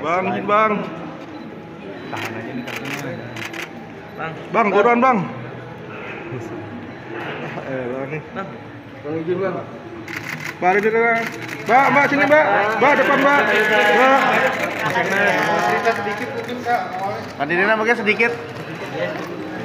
Bang, izin bang. Tahan aja nih kakinya. Bang, buruan bang. Bang nih. Bang izin bang. Mari dulu bang. Mbak sini mbak. Mbak depan mbak. Mbak. Sedikit mungkin kak. Kantinnya mungkin sedikit.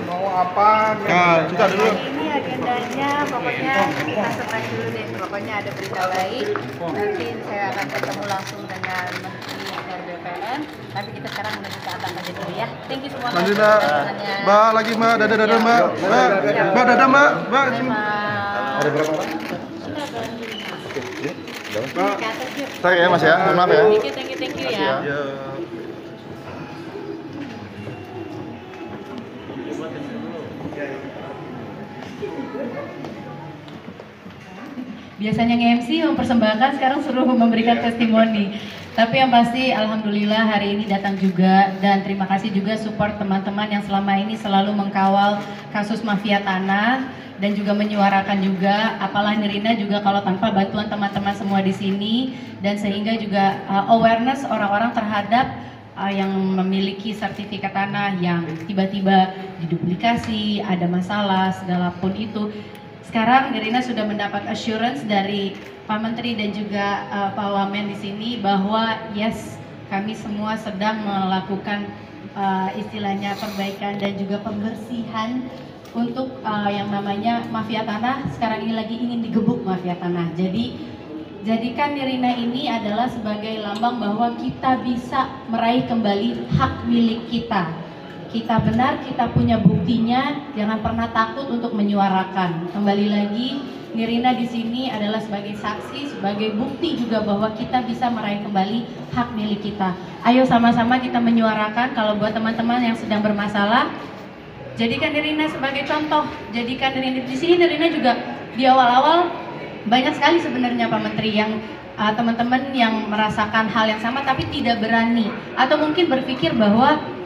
Mau apa? Nah, kita dulu. Ini agendanya pokoknya kita surprise dulu deh. Pokoknya ada berita baik. Nanti saya akan ketemu langsung dengan Menteri ATR BPN. Tapi kita sekarang menuju ke atas aja dulu ya. Thank you semua. Lanjut mbak. Mbak lagi mbak. Dadah mbak. Mbak dadah mbak. Mbak. Ada berapa orang? Oke, yuk. Mbak. Ntar ya mas ya. Maaf ya. Thank you ya. Biasanya nge-MC mempersembahkan, sekarang suruh memberikan testimoni. Tapi yang pasti alhamdulillah hari ini datang juga, dan terima kasih juga support teman-teman yang selama ini selalu mengkawal kasus mafia tanah dan juga menyuarakan juga. Apalah Nirina juga kalau tanpa bantuan teman-teman semua di sini, dan sehingga juga awareness orang-orang terhadap yang memiliki sertifikat tanah yang tiba-tiba diduplikasi, ada masalah segala pun itu. Sekarang Nirina sudah mendapat assurance dari Pak Menteri dan juga Pak Wamen di sini bahwa yes, kami semua sedang melakukan istilahnya perbaikan dan juga pembersihan untuk yang namanya mafia tanah. Sekarang ini lagi ingin digebuk mafia tanah. Jadi jadikan Nirina ini adalah sebagai lambang bahwa kita bisa meraih kembali hak milik kita. Kita benar, kita punya buktinya, jangan pernah takut untuk menyuarakan. Kembali lagi, Nirina di sini adalah sebagai saksi, sebagai bukti juga bahwa kita bisa meraih kembali hak milik kita. Ayo sama-sama kita menyuarakan. Kalau buat teman-teman yang sedang bermasalah, jadikan Nirina sebagai contoh. Jadikan Nirina di sini. Nirina juga di awal-awal banyak sekali sebenarnya Pak Menteri yang teman-teman yang merasakan hal yang sama tapi tidak berani, atau mungkin berpikir bahwa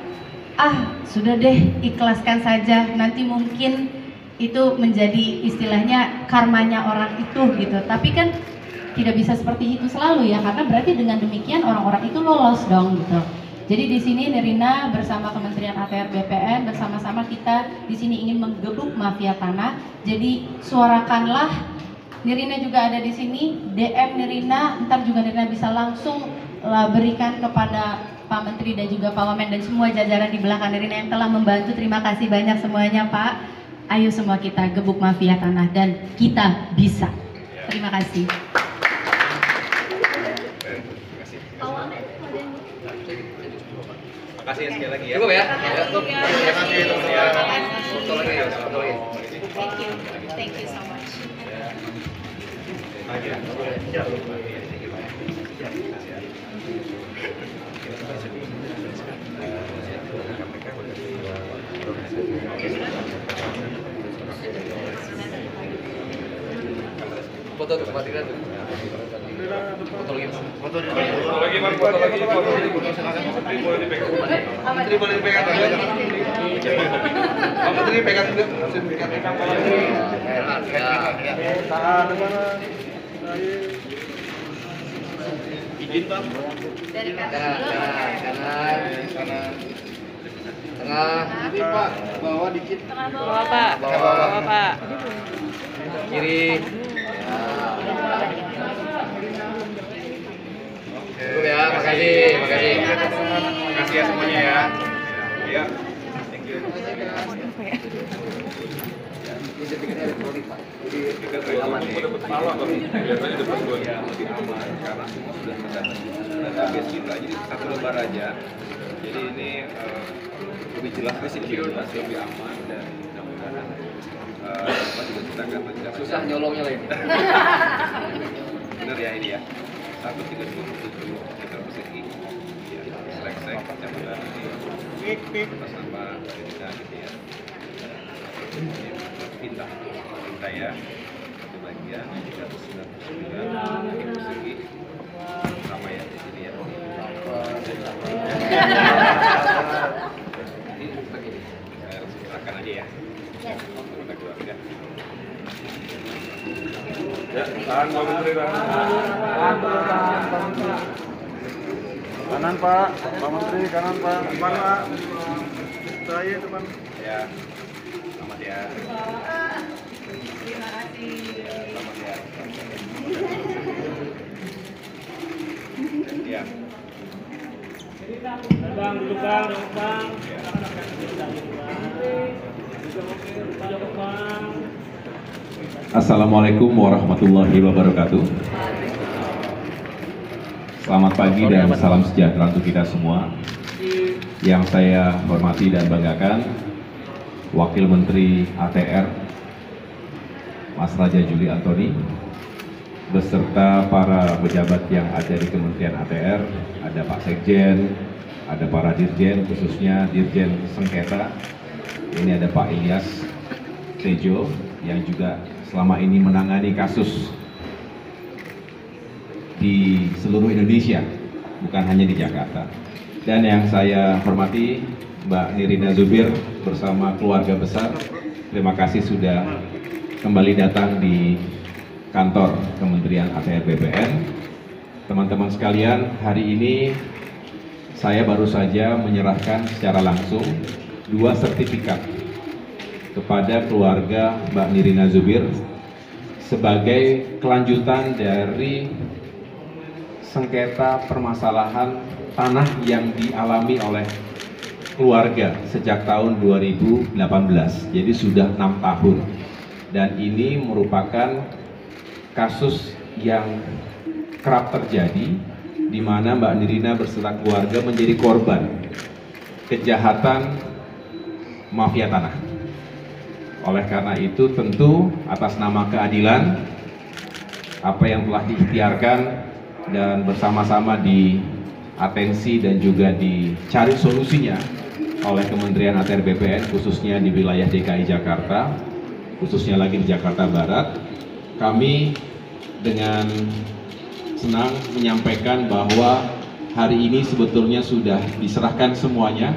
sudah deh, ikhlaskan saja, nanti mungkin itu menjadi istilahnya karmanya orang itu gitu. Tapi kan tidak bisa seperti itu selalu ya, karena berarti dengan demikian orang-orang itu lolos dong gitu. Jadi di sini Nirina bersama Kementerian ATR BPN bersama-sama kita di sini ingin menggebuk mafia tanah. Jadi suarakanlah. Nirina juga ada di sini, DM Nirina, ntar juga Nirina bisa langsung berikan kepada Pak Menteri dan juga Pak Wamen dan semua jajaran di belakang Nirina yang telah membantu. Terima kasih banyak semuanya Pak. Ayo semua kita gebuk mafia tanah dan kita bisa. Terima kasih. Pak Wamen, Terima kasih sekali lagi ya. Cukup ya? Terima kasih teman-teman. Foto lagi ya. Thank you so much. Foto tuh kematian tuh. Foto lagi. Foto lagi bang, foto lagi. Menteri boleh dipegang. Menteri boleh dipegang. Pak Menteri pegang juga. Tahan mana? Izin bang. Dari kanan dulu. Kanan. Tengah. Ini Pak, bawah dikit. Tengah bawah Pak. Bawah Pak. Kiri. Cukup ya, makasih. Makasih ya semuanya ya. Iya. Thank you. Dapat pala bang. Biasanya dapat 2 lebih aman karena semua sudah mendapat database kita. Jadi satu lembar aja. Jadi ini lebih jelas lebih aman dan mudah-mudahan apa juga kita akan mencapai. Susah nyolongnya lagi. Bener ya ini ya. 137 meter persegi. Ya, selek-selek kecamatan ini atas nama Nirina gitu ya. Pindah ya. Satu bagian 199 meter persegi. Sama ya di sini ya. Ini begini. Saya serahkan aja ya. Kepada keluarga. Ya, tahan Pak Menteri, tahan. Kanan Pak, Pak Menteri, kanan Pak. Depan Pak. Saya depan. Ya. Selamat ya. Terima kasih. Selamat ya. Ya. Bang, duduk bang, duduk bang. Assalamualaikum warahmatullahi wabarakatuh. Selamat pagi dan salam sejahtera untuk kita semua. Yang saya hormati dan banggakan, Wakil Menteri ATR Mas Raja Juli Antoni, beserta para pejabat yang ada di Kementerian ATR, ada Pak Sekjen, ada para Dirjen, khususnya Dirjen Sengketa. Ini ada Pak Ilyas Tejo yang juga selama ini menangani kasus di seluruh Indonesia, bukan hanya di Jakarta. Dan yang saya hormati Mbak Nirina Zubir bersama keluarga besar, terima kasih sudah kembali datang di kantor Kementerian ATR BPN. Teman-teman sekalian, hari ini saya baru saja menyerahkan secara langsung 2 sertifikat kepada keluarga Mbak Nirina Zubir sebagai kelanjutan dari sengketa permasalahan tanah yang dialami oleh keluarga sejak tahun 2018. Jadi sudah 6 tahun. Dan ini merupakan kasus yang kerap terjadi di mana Mbak Nirina beserta keluarga menjadi korban kejahatan mafia tanah. Oleh karena itu tentu atas nama keadilan, apa yang telah diikhtiarkan dan bersama-sama diatensi dan juga dicari solusinya oleh Kementerian ATR BPN khususnya di wilayah DKI Jakarta, khususnya lagi di Jakarta Barat, kami dengan senang menyampaikan bahwa hari ini sebetulnya sudah diserahkan semuanya.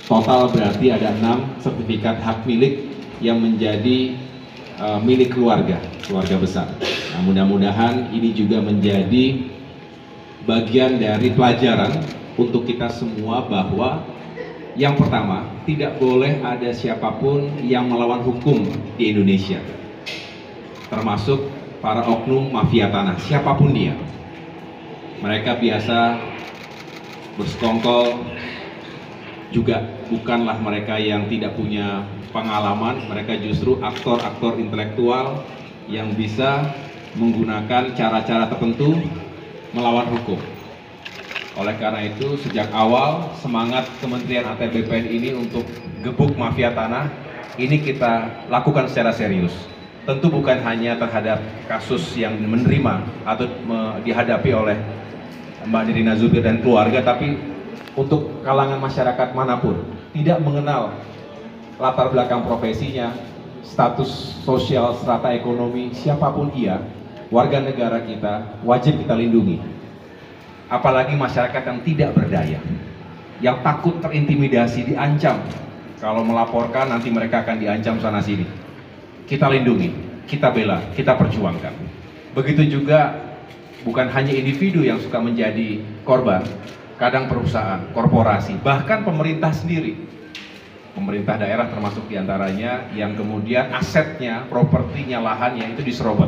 Total berarti ada 6 sertifikat hak milik yang menjadi milik keluarga besar. Nah, mudah-mudahan ini juga menjadi bagian dari pelajaran untuk kita semua bahwa yang pertama, tidak boleh ada siapapun yang melawan hukum di Indonesia, termasuk para oknum mafia tanah, siapapun dia. Mereka biasa bersekongkol, juga bukanlah mereka yang tidak punya pengalaman, mereka justru aktor-aktor intelektual yang bisa menggunakan cara-cara tertentu melawan hukum. Oleh karena itu, sejak awal semangat Kementerian ATR BPN ini untuk gebuk mafia tanah ini kita lakukan secara serius. Tentu bukan hanya terhadap kasus yang menerima atau dihadapi oleh Mbak Nirina Zubir dan keluarga, tapi untuk kalangan masyarakat manapun, tidak mengenal latar belakang profesinya, status sosial, strata ekonomi, siapapun ia, warga negara kita wajib kita lindungi. Apalagi masyarakat yang tidak berdaya, yang takut terintimidasi, diancam. Kalau melaporkan nanti mereka akan diancam sana sini. Kita lindungi, kita bela, kita perjuangkan. Begitu juga bukan hanya individu yang suka menjadi korban, kadang perusahaan, korporasi, bahkan pemerintah sendiri. Pemerintah daerah termasuk diantaranya yang kemudian asetnya, propertinya, lahannya itu diserobot,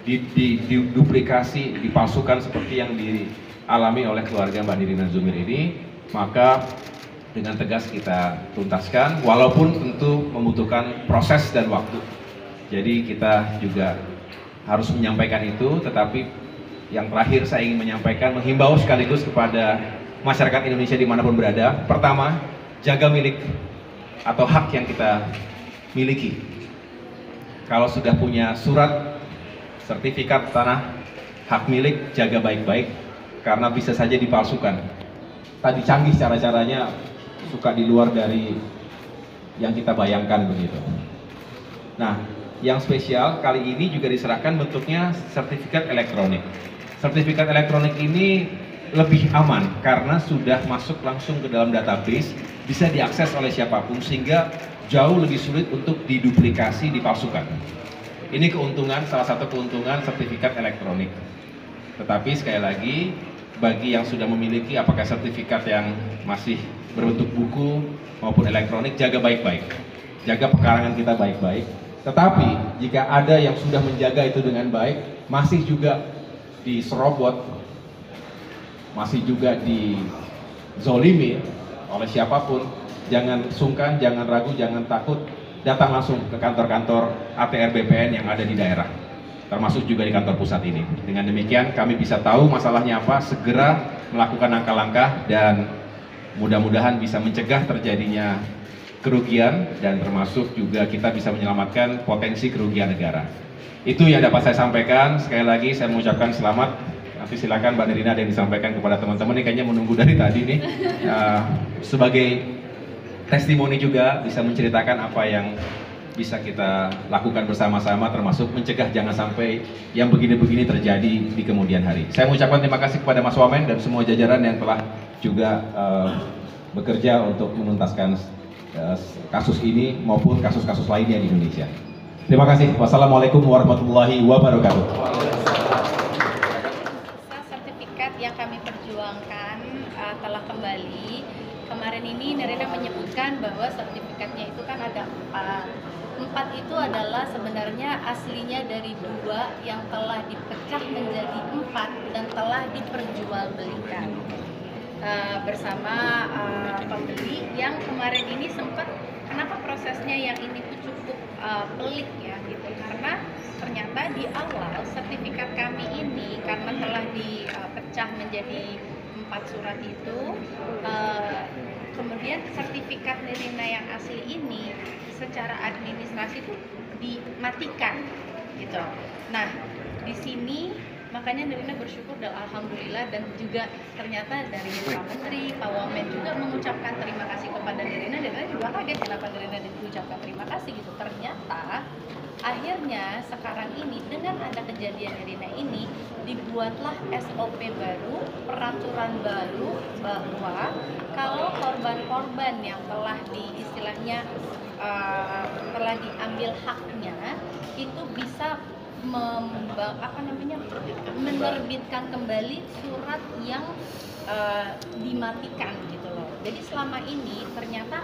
diduplikasi, dipalsukan seperti yang dialami oleh keluarga Mbak Nirina Zubir ini. Maka dengan tegas kita tuntaskan, walaupun tentu membutuhkan proses dan waktu. Jadi kita juga harus menyampaikan itu, tetapi yang terakhir saya ingin menyampaikan, menghimbau sekaligus kepada masyarakat Indonesia dimanapun berada. Pertama, jaga milik atau hak yang kita miliki. Kalau sudah punya surat sertifikat tanah hak milik, jaga baik-baik karena bisa saja dipalsukan. Tadi canggih cara-caranya, suka di luar dari yang kita bayangkan begitu. Nah, yang spesial kali ini juga diserahkan bentuknya sertifikat elektronik. Sertifikat elektronik ini lebih aman karena sudah masuk langsung ke dalam database, bisa diakses oleh siapapun sehingga jauh lebih sulit untuk diduplikasi, dipalsukan. Ini keuntungan, salah satu keuntungan sertifikat elektronik. Tetapi sekali lagi, bagi yang sudah memiliki apakah sertifikat yang masih berbentuk buku maupun elektronik, jaga baik-baik, jaga pekarangan kita baik-baik. Tetapi jika ada yang sudah menjaga itu dengan baik, masih juga diserobot, masih juga dizolimi oleh siapapun, jangan sungkan, jangan ragu, jangan takut, datang langsung ke kantor-kantor ATR BPN yang ada di daerah, termasuk juga di kantor pusat ini. Dengan demikian kami bisa tahu masalahnya apa, segera melakukan langkah-langkah, dan mudah-mudahan bisa mencegah terjadinya kerugian, dan termasuk juga kita bisa menyelamatkan potensi kerugian negara. Itu yang dapat saya sampaikan. Sekali lagi saya mengucapkan selamat. Nanti silakan Mbak Nirina ada yang disampaikan kepada teman-teman. Ini kayaknya menunggu dari tadi nih. Sebagai testimoni juga bisa menceritakan apa yang bisa kita lakukan bersama-sama, termasuk mencegah jangan sampai yang begini-begini terjadi di kemudian hari. Saya mengucapkan terima kasih kepada Mas Wamen dan semua jajaran yang telah juga bekerja untuk menuntaskan kasus ini maupun kasus-kasus lainnya di Indonesia. Terima kasih. Wassalamualaikum warahmatullahi wabarakatuh. Sertifikat yang kami perjuangkan telah kembali. Kemarin ini Nirina menyebutkan bahwa sertifikatnya itu kan ada 4. 4 itu adalah sebenarnya aslinya dari 2 yang telah dipecah menjadi 4 dan telah diperjualbelikan bersama pembeli yang kemarin ini sempat, kenapa prosesnya yang ini tuh cukup pelik ya gitu, karena ternyata di awal sertifikat kami ini karena telah dipecah menjadi 4 surat itu, kemudian sertifikat Nirina yang asli ini secara administrasi itu dimatikan gitu. Nah, di sini makanya Nirina bersyukur dan alhamdulillah, dan juga ternyata dari Pak Menteri, Pak Wamen juga mengucapkan terima kasih kepada Nirina. Nirina juga kaget kenapa Nirina diucapkan terima kasih gitu. Ternyata akhirnya sekarang ini dengan ada kejadian Nirina ini dibuatlah SOP baru, peraturan baru bahwa kalau korban-korban yang telah istilahnya telah diambil haknya itu bisa menerbitkan kembali surat yang dimatikan gitu loh. Jadi selama ini ternyata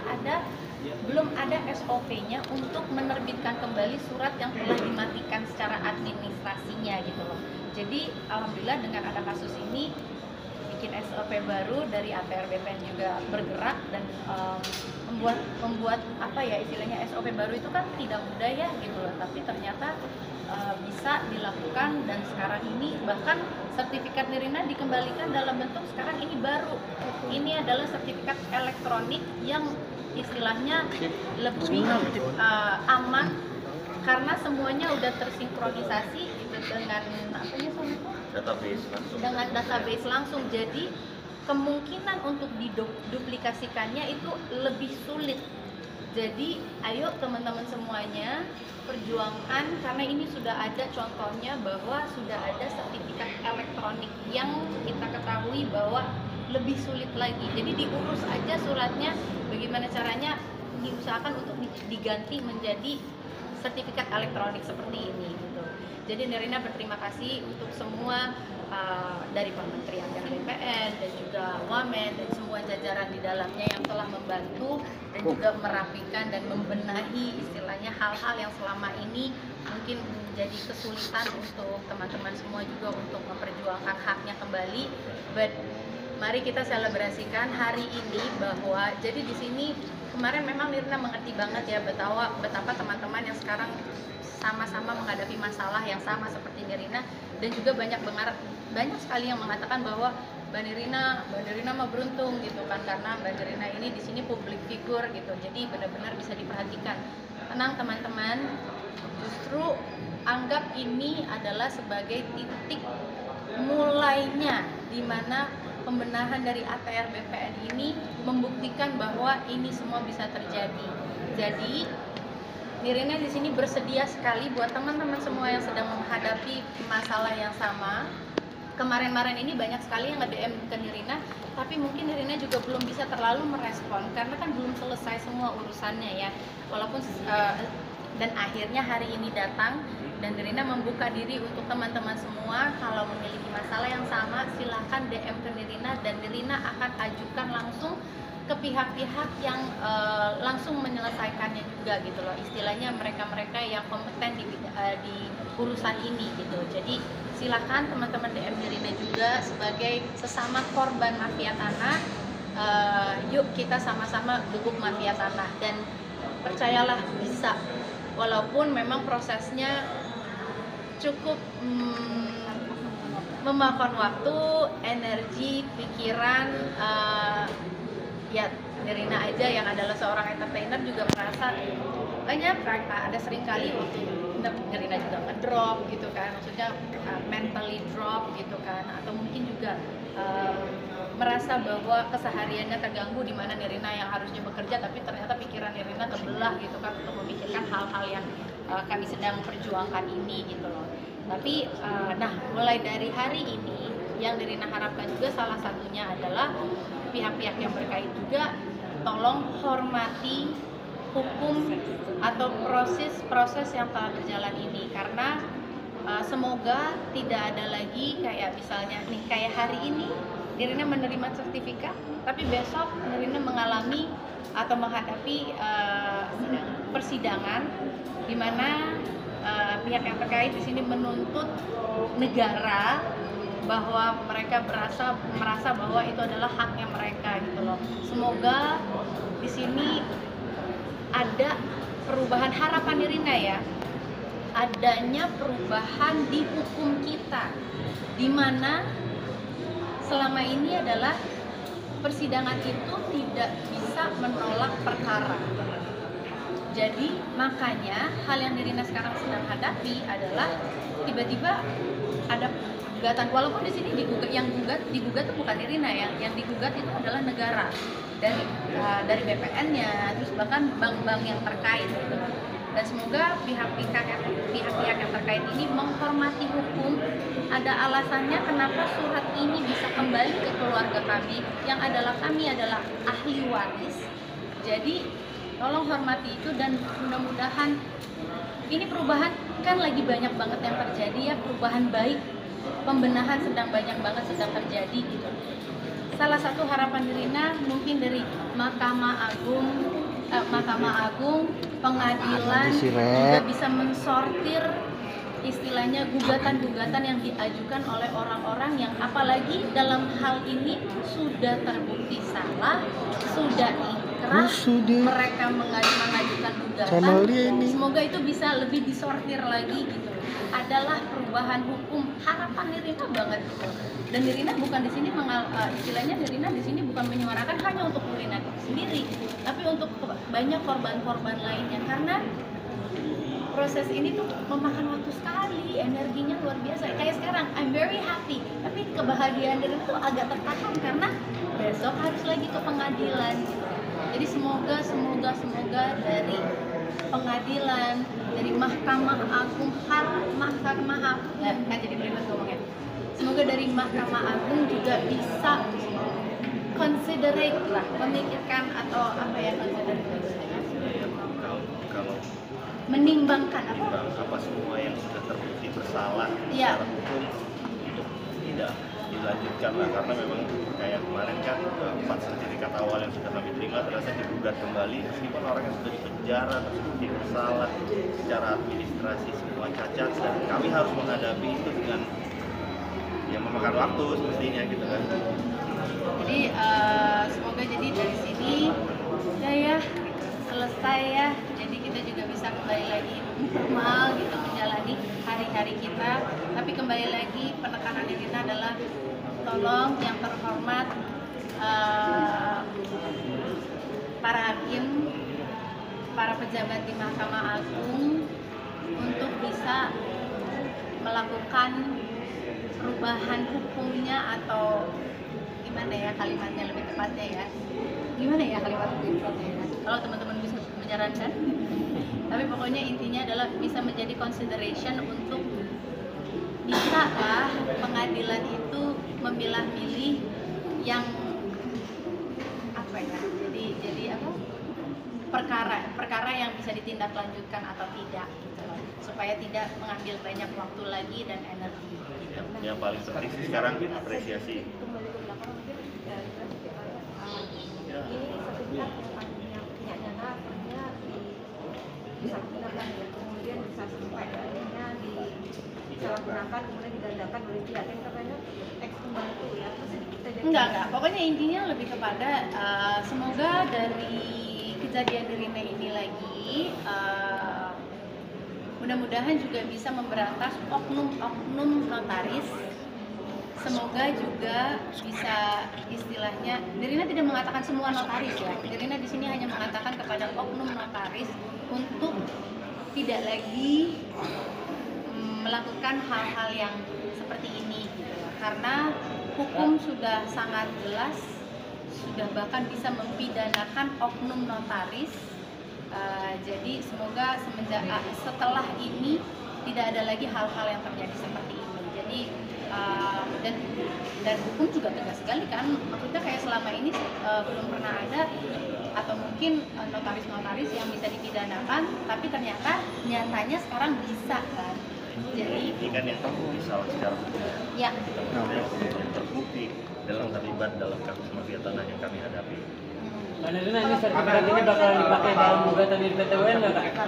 belum ada SOP-nya untuk menerbitkan kembali surat yang telah dimatikan secara administrasinya gitu loh. Jadi alhamdulillah dengan ada kasus ini bikin SOP baru dari ATR BPN juga bergerak dan membuat apa ya istilahnya, SOP baru itu kan tidak mudah ya gitu loh, tapi ternyata bisa dilakukan, dan sekarang ini bahkan sertifikat Nirina dikembalikan dalam bentuk sekarang ini baru. Ini adalah sertifikat elektronik yang istilahnya lebih aman karena semuanya udah tersinkronisasi gitu dengan database langsung. Jadi kemungkinan untuk diduplikasikannya itu lebih sulit. Jadi ayo teman-teman semuanya perjuangkan, karena ini sudah ada contohnya bahwa sudah ada sertifikat elektronik yang kita ketahui bahwa lebih sulit lagi. Jadi diurus aja suratnya, bagaimana caranya diusahakan untuk diganti menjadi sertifikat elektronik seperti ini gitu. Jadi Nirina berterima kasih untuk semua dari Pak Menteri ATR BPN dan juga Wamen dan semua jajaran di dalamnya yang telah membantu dan juga merapikan dan membenahi istilahnya hal-hal yang selama ini mungkin menjadi kesulitan untuk teman-teman semua juga untuk memperjuangkan haknya kembali. But mari kita selebrasikan hari ini bahwa jadi di sini kemarin memang Nirina mengerti banget ya betapa teman-teman yang sekarang sama-sama menghadapi masalah yang sama seperti Nirina, dan juga banyak sekali yang mengatakan bahwa Mbak Nirina mah beruntung gitu kan, karena Mbak Nirina ini di sini public figure gitu, jadi benar-benar bisa diperhatikan. Tenang teman-teman, justru anggap ini adalah sebagai titik mulainya di mana pembenahan dari ATR BPN ini membuktikan bahwa ini semua bisa terjadi. Jadi Nirina di sini bersedia sekali buat teman-teman semua yang sedang menghadapi masalah yang sama. Kemarin-kemarin ini banyak sekali yang nge-DM ke Nirina, tapi mungkin Nirina juga belum bisa terlalu merespon karena kan belum selesai semua urusannya ya. Walaupun dan akhirnya hari ini datang, dan Nirina membuka diri untuk teman-teman semua. Kalau memiliki masalah yang sama, silahkan DM ke Nirina, dan Nirina akan ajukan langsung ke pihak-pihak yang langsung menyelesaikannya juga gitu loh. Istilahnya mereka-mereka yang kompeten di urusan ini gitu. Jadi silahkan teman-teman DM Nirina juga sebagai sesama korban mafia tanah. Yuk kita sama-sama gebuk mafia tanah, dan percayalah bisa. Walaupun memang prosesnya cukup memakan waktu, energi, pikiran. Ya Nirina aja yang adalah seorang entertainer juga merasa banyak ada sering kali waktu Nirina juga ngedrop gitu kan, maksudnya mentally drop gitu kan, atau mungkin juga merasa bahwa kesehariannya terganggu, di mana Nirina yang harusnya bekerja tapi ternyata pikiran Nirina terbelah gitu kan untuk memikirkan hal-hal yang kami sedang perjuangkan ini gitu loh. Tapi nah mulai dari hari ini yang Nirina harapkan juga salah satunya adalah pihak-pihak yang berkait juga tolong hormati hukum atau proses yang telah berjalan ini, karena semoga tidak ada lagi kayak misalnya nih kayak hari ini Nirina menerima sertifikat, tapi besok Nirina mengalami atau menghadapi persidangan di mana pihak yang terkait di sini menuntut negara bahwa mereka merasa bahwa itu adalah haknya mereka gitu loh. Semoga di sini ada perubahan, harapan Nirina ya, adanya perubahan di hukum kita, di mana selama ini adalah persidangan itu tidak bisa menolak perkara. Jadi makanya hal yang Nirina sekarang sedang hadapi adalah tiba-tiba ada gugatan, walaupun di sini yang digugat itu bukan Nirina, yang digugat itu adalah negara dari BPN-nya, terus bahkan bank-bank yang terkait gitu. Dan semoga pihak-pihak yang terkait ini menghormati hukum. Ada alasannya kenapa surat ini bisa kembali ke keluarga kami, yang kami adalah ahli waris. Jadi tolong hormati itu, dan mudah-mudahan ini perubahan kan lagi banyak banget yang terjadi ya, perubahan baik, pembenahan banyak banget sedang terjadi gitu. Salah satu harapan Nirina mungkin dari Mahkamah Agung, pengadilan juga bisa mensortir istilahnya gugatan-gugatan yang diajukan oleh orang-orang yang apalagi dalam hal ini sudah terbukti salah, sudah inkrah, mereka mengajukan gugatan. Semoga itu bisa lebih disortir lagi gitu. Adalah perubahan hukum, harapan Nirina banget gitu. Dan Nirina bukan di sini istilahnya Nirina di sini bukan menyuarakan hanya untuk Nirina sendiri, tapi untuk banyak korban-korban lainnya, karena proses ini tuh memakan waktu sekali, energinya luar biasa. Kayak sekarang, I'm very happy, tapi kebahagiaan Nirina tuh agak tertahan karena besok harus lagi ke pengadilan. Jadi semoga dari pengadilan, dari Mahkamah Agung, jadi beribet ngomongnya. Semoga dari Mahkamah Agung juga bisa considerate lah, memikirkan atau apa ya, kalau menimbangkan apa semua yang sudah terbukti bersalah secara hukum untuk tidak dilanjutkan lah, karena memang kayak kemarin kan 4 sertifikat awal yang sudah kami terima terasa digugat kembali, meskipun orang yang sudah dipenjara terbukti bersalah secara administrasi semua cacat, dan kami harus menghadapi itu dengan yang memakan waktu semestinya gitu kan. Jadi semoga jadi dari sini ya selesai ya, jadi kita juga bisa kembali lagi normal gitu menjalani hari-hari kita. Tapi kembali lagi penekanannya kita adalah tolong yang terhormat para hakim, para pejabat di Mahkamah Agung untuk bisa melakukan perubahan hukumnya, atau gimana ya kalimatnya lebih tepatnya ya, kalau teman-teman bisa menyarankan. Tapi pokoknya intinya adalah bisa menjadi consideration untuk bisa lah pengadilan itu memilah-milih yang apa ya, jadi apa perkara yang bisa ditindaklanjutkan atau tidak gitu, supaya tidak mengambil banyak waktu lagi dan energi gitu. Yang paling penting sih sekarang apresiasi. Ini sertifikat yang punya dana artinya disalahgunakan ya, kemudian bisa sampai dananya disalahgunakan kemudian digandakan oleh pihak yang katanya ex pembantu ya. Enggak, pokoknya intinya lebih kepada semoga dari kejadian Nirina ini lagi mudah-mudahan juga bisa memberantas oknum-oknum notaris. Semoga juga bisa istilahnya, Nirina tidak mengatakan semua notaris ya. Nirina di sini hanya mengatakan kepada oknum notaris untuk tidak lagi melakukan hal-hal yang seperti ini gitu. Karena hukum sudah sangat jelas, sudah bahkan bisa mempidanakan oknum notaris. Jadi semoga setelah ini tidak ada lagi hal-hal yang terjadi seperti ini. Jadi dan hukum juga tegas sekali kan, maksudnya kayak selama ini belum pernah ada atau mungkin notaris-notaris yang bisa dipidanakan, tapi ternyata nyatanya sekarang bisa kan. Jadi ini kan yang terbukti salah secara hukum. Ya. Yang terbukti dalam terlibat dalam kasus mafia tanah yang kami hadapi. Mbak Nirina, ini sertifikat ini bakal dipakai dalam gugatan di PT UN nggak Kak?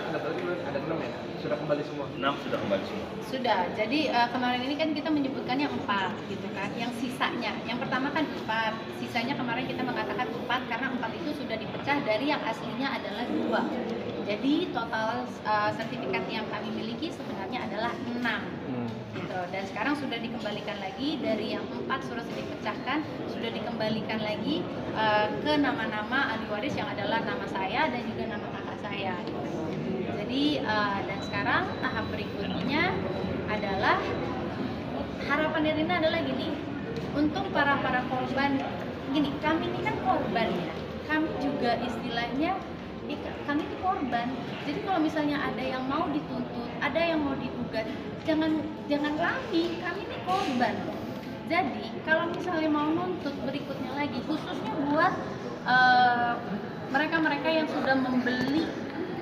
Ada 6 ya? Sudah kembali semua? 6 sudah kembali semua. Sudah, jadi kemarin ini kan kita menyebutkannya 4 gitu kan, yang sisanya, yang pertama kan 4, sisanya kemarin kita mengatakan 4 karena 4 itu sudah dipecah dari yang aslinya adalah 2. Jadi total sertifikat yang kami miliki sebenarnya adalah 6 gitu. Dan sekarang sudah dikembalikan lagi dari yang 4 sudah dipecahkan, sudah dikembalikan lagi ke nama-nama ahli waris yang adalah nama saya dan juga nama kakak saya gitu. Jadi dan sekarang tahap berikutnya adalah harapan Nirina adalah gini, untuk para korban, gini, kami ini kan korban ya, kami juga istilahnya kami itu korban. Jadi kalau misalnya ada yang mau dituntut, ada yang mau digugat, jangan kami ini korban. Jadi kalau misalnya mau nuntut berikutnya lagi, khususnya buat mereka-mereka yang sudah membeli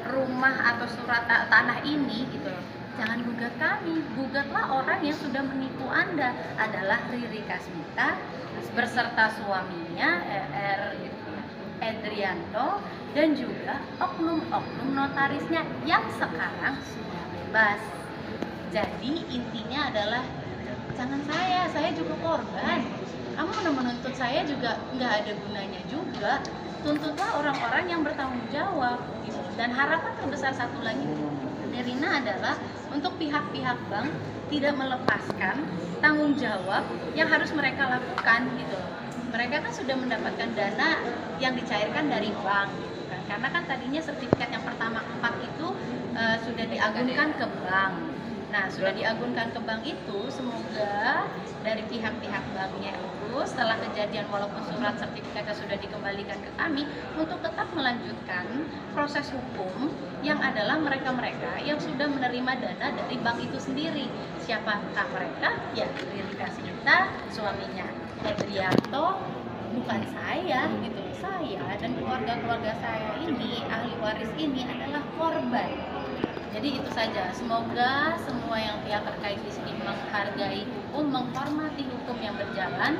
rumah atau surat tanah ini gitu loh, jangan gugat kami, gugatlah orang yang sudah menipu Anda, adalah Riri Kasmita berserta suaminya Edrianto dan juga oknum-oknum notarisnya yang sekarang sudah bebas. Jadi intinya adalah jangan saya juga korban. Kamu menuntut saya juga nggak ada gunanya juga. Tuntutlah orang-orang yang bertanggung jawab. Dan harapan terbesar satu lagi Nirina adalah untuk pihak-pihak bank tidak melepaskan tanggung jawab yang harus mereka lakukan gitu. Mereka kan sudah mendapatkan dana yang dicairkan dari bank gitu kan. Karena kan tadinya sertifikat yang pertama 4 itu sudah diagunkan ke bank. Nah, sudah diagunkan ke bank itu, semoga dari pihak-pihak banknya itu setelah kejadian walaupun surat sertifikatnya sudah dikembalikan ke kami, untuk tetap melanjutkan proses hukum yang adalah mereka-mereka yang sudah menerima dana dari bank itu sendiri. Siapakah mereka? Ya, Riri Kasmita, suaminya Edrianto, bukan saya gitu. Saya dan keluarga-keluarga saya ini, ahli waris ini adalah korban. Jadi itu saja, semoga semua yang pihak terkait di sini menghargai hukum, menghormati hukum yang berjalan.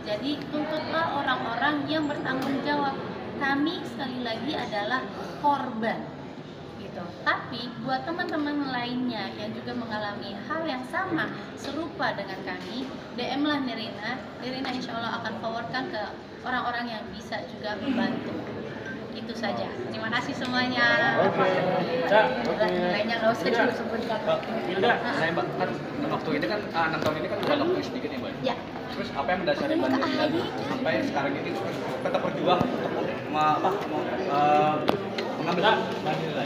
Jadi tuntutlah orang-orang yang bertanggung jawab. Kami sekali lagi adalah korban gitu. Tapi buat teman-teman lainnya yang juga mengalami hal yang sama serupa dengan kami, DM-lah Nirina. Nirina insya Allah akan forwardkan ke orang-orang yang bisa juga membantu. Itu saja. Terima kasih semuanya. Oke. Lainnya nggak usah disebutkan. Hilda, saya kan waktu ini kan 6 tahun ini kan udah waktu sedikit nih Mbak. Ya. Terus apa yang mendasari Mbak Nirina sampai sekarang ini tetap berjuang untuk mengambil Mbak Nirina?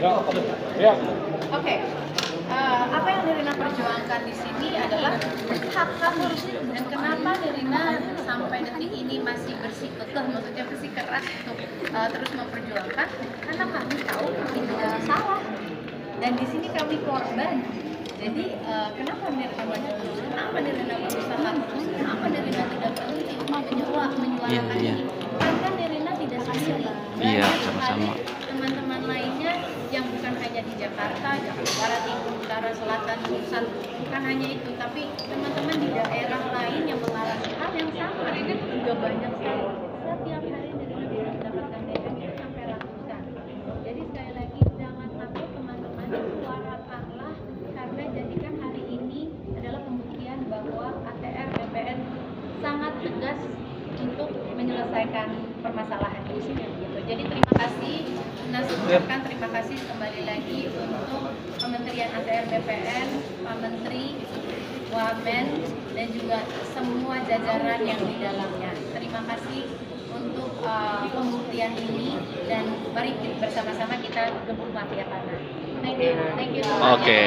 Ya. Oke. Apa yang Nirina perjuangkan di sini adalah hak korupsi, dan kenapa Nirina sampai detik ini masih bersikukuh, maksudnya bersikeras untuk terus memperjuangkan, karena kami tahu kami tidak salah dan di sini kami korban. Jadi kenapa Nirina banyak terus? Kenapa Nirina berusaha terus? Kenapa Nirina tidak berhenti untuk menyuarakan ini? Karena Nirina tidak sendiri. Banyak sekali teman-teman di Jakarta, Jakarta Barat, Timur, Utara, Selatan, Pusat, bukan hanya itu, tapi teman-teman di daerah lain yang mengalami hal yang sama ini juga banyak sekali. Setiap hari dari bisa mendapatkan DM itu sampai ratusan. Jadi sekali lagi jangan takut teman-teman, suarakanlah, karena jadikan hari ini adalah pembuktian bahwa ATR BPN sangat tegas untuk menyelesaikan permasalahan ini gitu. Jadi terima kasih, ucapkan terima kasih kembali lagi untuk Kementerian ATR BPN, Pak Menteri, Wamen, dan juga semua jajaran yang di dalamnya. Terima kasih untuk pembuktian ini, dan mari bersama-sama kita gebuk mafia tanah. Thank you. Oke.